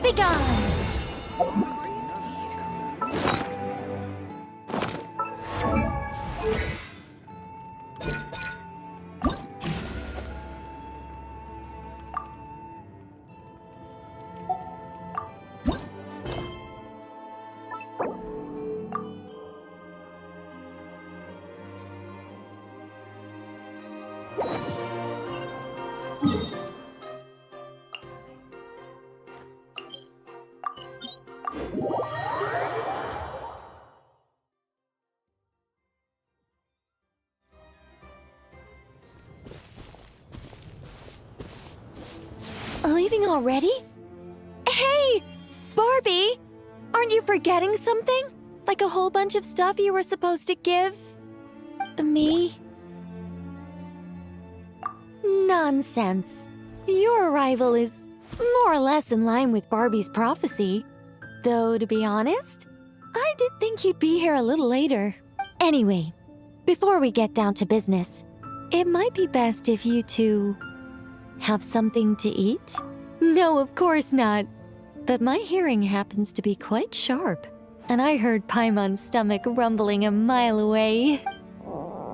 Begone! Leaving already? Hey! Barbie! Aren't you forgetting something? Like a whole bunch of stuff you were supposed to give me? Nonsense. Your arrival is more or less in line with Barbie's prophecy. Though, to be honest, I did think you'd be here a little later. Anyway, before we get down to business, it might be best if you two have something to eat? No, of course not. But my hearing happens to be quite sharp, and I heard Paimon's stomach rumbling a mile away. Whoa!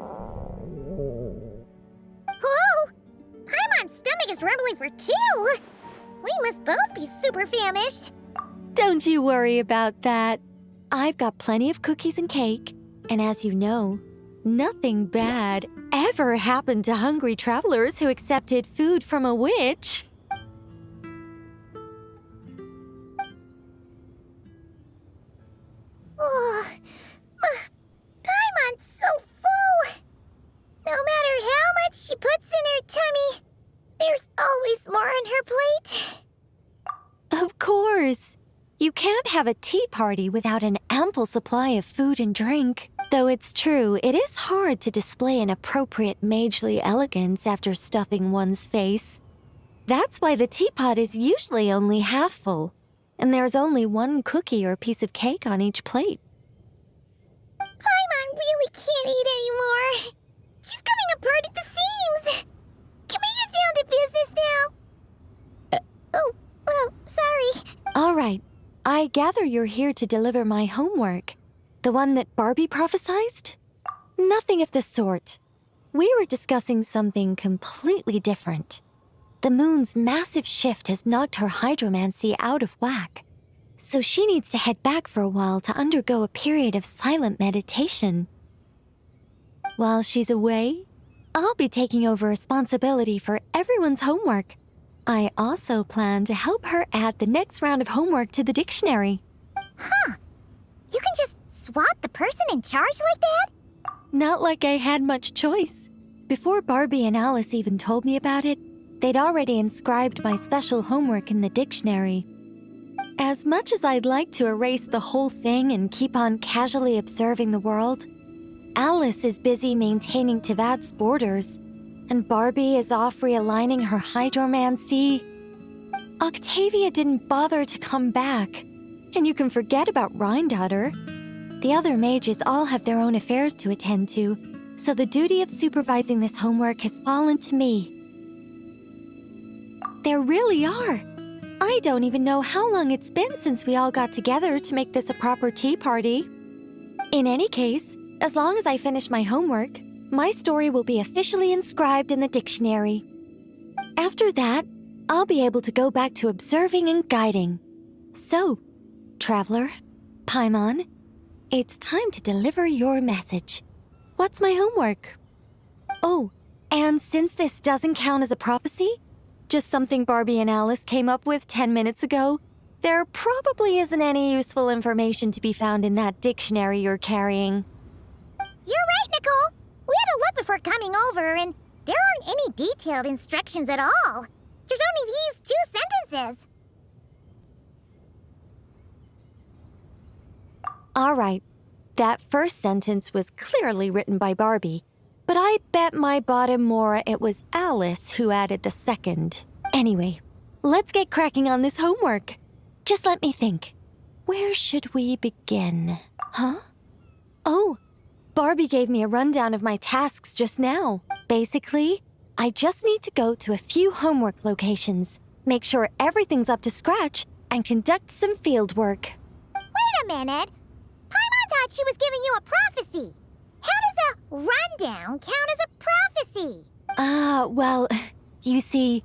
Paimon's stomach is rumbling for two! We must both be super famished. Don't you worry about that. I've got plenty of cookies and cake, and as you know, nothing bad ever happened to hungry travelers who accepted food from a witch. Oh, Paimon's so full. No matter how much she puts in her tummy, there's always more on her plate. Of course. You can't have a tea party without an ample supply of food and drink. Though it's true, it is hard to display an appropriate magely elegance after stuffing one's face. That's why the teapot is usually only half full, and there's only one cookie or piece of cake on each plate. Paimon really can't eat anymore. She's coming apart at the seams. Can we get down to business now? Oh, sorry. All right. I gather you're here to deliver my homework. The one that Barbie prophesized? Nothing of the sort. We were discussing something completely different. The moon's massive shift has knocked her hydromancy out of whack, so she needs to head back for a while to undergo a period of silent meditation. While she's away, I'll be taking over responsibility for everyone's homework. I also plan to help her add the next round of homework to the dictionary. Huh. You can just swap the person in charge like that? Not like I had much choice. Before Barbie and Alice even told me about it, they'd already inscribed my special homework in the dictionary. As much as I'd like to erase the whole thing and keep on casually observing the world, Alice is busy maintaining Tevad's borders, and Barbie is off realigning her hydromancy. Octavia didn't bother to come back, and you can forget about Rhinedottir. The other mages all have their own affairs to attend to, so the duty of supervising this homework has fallen to me. There really are. I don't even know how long it's been since we all got together to make this a proper tea party. In any case, as long as I finish my homework, my story will be officially inscribed in the dictionary. After that, I'll be able to go back to observing and guiding. So, traveler, Paimon, it's time to deliver your message. What's my homework? Oh, and since this doesn't count as a prophecy, just something Barbie and Alice came up with 10 minutes ago, there probably isn't any useful information to be found in that dictionary you're carrying. You're right, Nicole. We had a look before coming over, and there aren't any detailed instructions at all. There's only these 2 sentences. All right. That first sentence was clearly written by Barbie, but I bet my bottom more it was Alice who added the second. Anyway, let's get cracking on this homework. Just let me think. Where should we begin? Huh? Oh, Barbie gave me a rundown of my tasks just now. Basically, I just need to go to a few homework locations, make sure everything's up to scratch, and conduct some field work. Wait a minute. Paimon thought she was giving you a prophecy. How does a rundown count as a prophecy? Well, you see,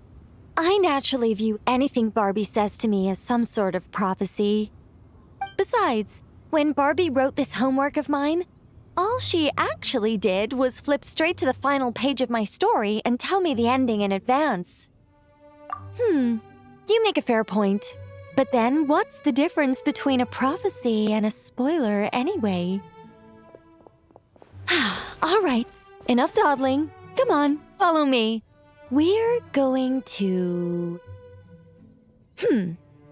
I naturally view anything Barbie says to me as some sort of prophecy. Besides, when Barbie wrote this homework of mine, all she actually did was flip straight to the final page of my story and tell me the ending in advance. You make a fair point. But then, what's the difference between a prophecy and a spoiler anyway? All right, enough dawdling. Come on, follow me. We're going to...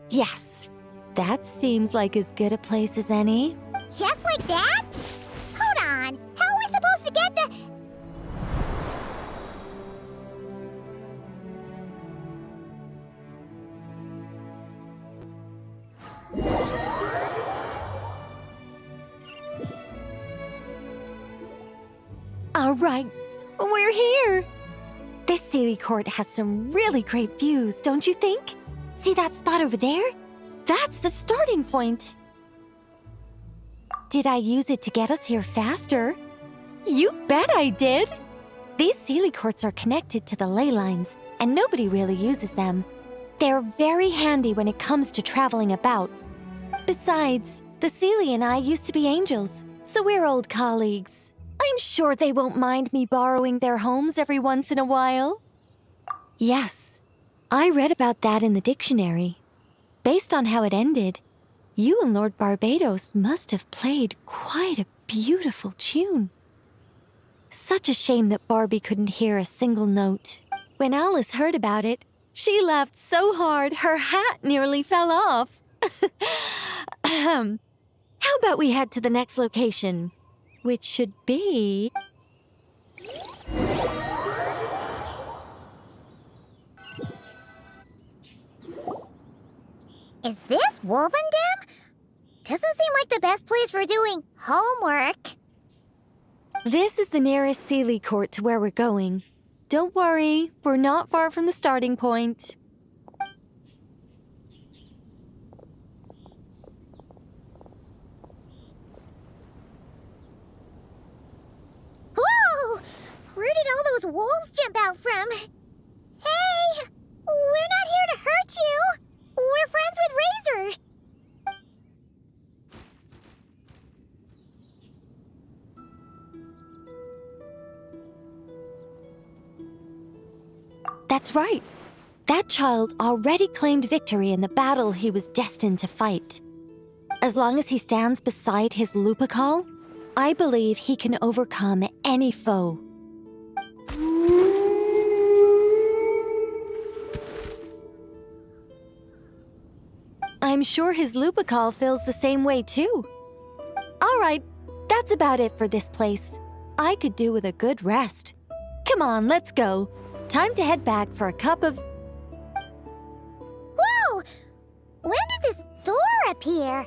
Yes, that seems like as good a place as any. Just like that? Hold on. How are we supposed to get the... All right, we're here. This Sealy Court has some really great views, don't you think? See that spot over there? That's the starting point. Did I use it to get us here faster? You bet I did. These Sealy Courts are connected to the ley lines, and nobody really uses them. They're very handy when it comes to traveling about. Besides, the Sealy and I used to be angels, so we're old colleagues. I'm sure they won't mind me borrowing their homes every once in a while. Yes, I read about that in the dictionary. Based on how it ended, you and Lord Barbatos must have played quite a beautiful tune. Such a shame that Barbie couldn't hear a single note. When Alice heard about it, she laughed so hard her hat nearly fell off. How about we head to the next location? Which should be... Is this Wolvendam? Doesn't seem like the best place for doing homework. This is the nearest Sealy Court to where we're going. Don't worry, we're not far from the starting point. Whoa! Where did all those wolves jump out from? Hey! We're not here to hurt you! We're friends with Razor! That's right. That child already claimed victory in the battle he was destined to fight. As long as he stands beside his Lupercal, I believe he can overcome any foe. I'm sure his Lupercal feels the same way too. All right, that's about it for this place. I could do with a good rest. Come on, let's go. Time to head back for a cup of... Whoa! When did this door appear?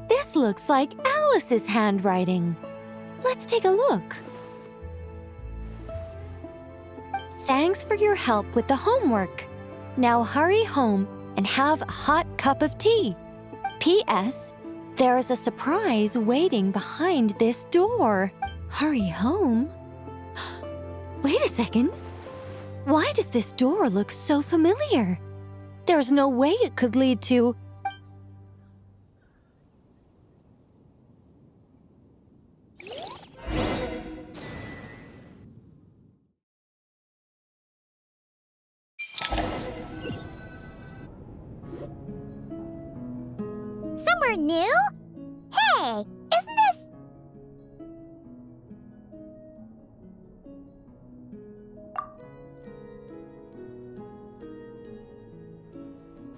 This looks like Alice's handwriting. Let's take a look. Thanks for your help with the homework. Now hurry home and have a hot cup of tea. P.S. There is a surprise waiting behind this door. Hurry home? Wait a second. Why does this door look so familiar? There's no way it could lead to... Somewhere new? Hey, isn't this...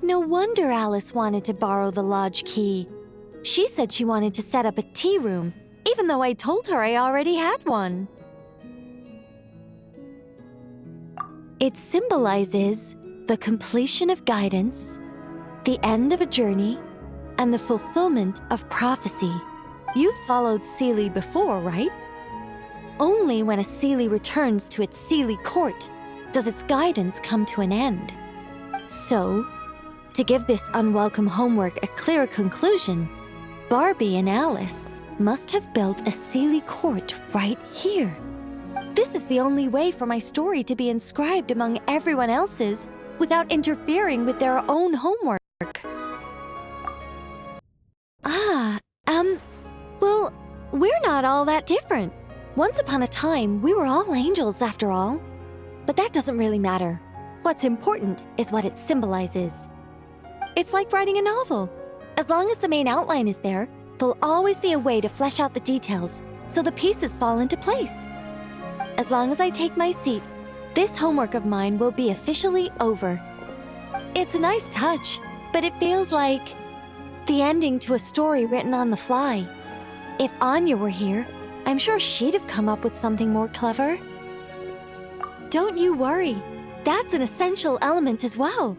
No wonder Alice wanted to borrow the lodge key. She said she wanted to set up a tea room, even though I told her I already had one. It symbolizes the completion of guidance, the end of a journey, and the fulfillment of prophecy. You've followed Seelie before, right? Only when a Seelie returns to its Seelie court does its guidance come to an end. So, to give this unwelcome homework a clear conclusion, Barbie and Alice must have built a Seelie court right here. This is the only way for my story to be inscribed among everyone else's without interfering with their own homework. Well, we're not all that different. Once upon a time, we were all angels after all. But that doesn't really matter. What's important is what it symbolizes. It's like writing a novel. As long as the main outline is there, there'll always be a way to flesh out the details so the pieces fall into place. As long as I take my seat, this homework of mine will be officially over. It's a nice touch, but it feels like the ending to a story written on the fly. If Anya were here, I'm sure she'd have come up with something more clever. Don't you worry. That's an essential element as well.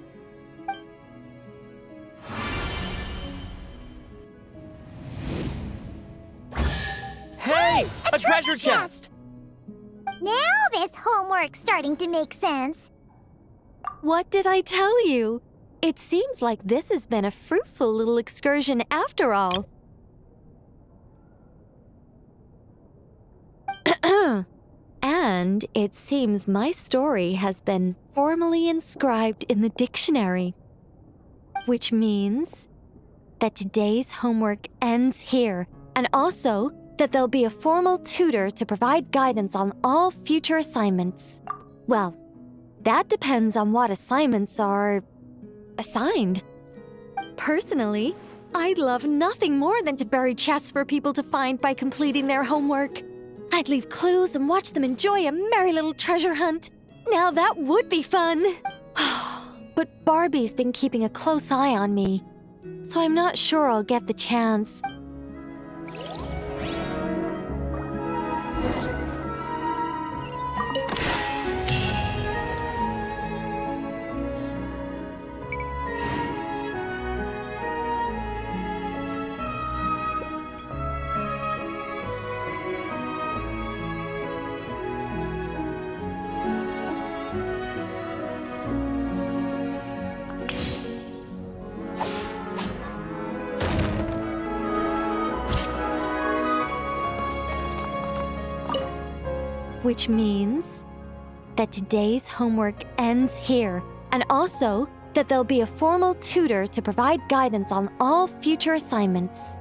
Hey! A treasure chest! Now this homework's starting to make sense. What did I tell you? It seems like this has been a fruitful little excursion after all. And it seems my story has been formally inscribed in the dictionary. Which means that today's homework ends here, and also that there'll be a formal tutor to provide guidance on all future assignments. Well, that depends on what assignments are assigned. Personally, I'd love nothing more than to bury chests for people to find by completing their homework. I'd leave clues and watch them enjoy a merry little treasure hunt. Now that would be fun. But Barbie's been keeping a close eye on me, so I'm not sure I'll get the chance. Which means that today's homework ends here, and also that there'll be a formal tutor to provide guidance on all future assignments.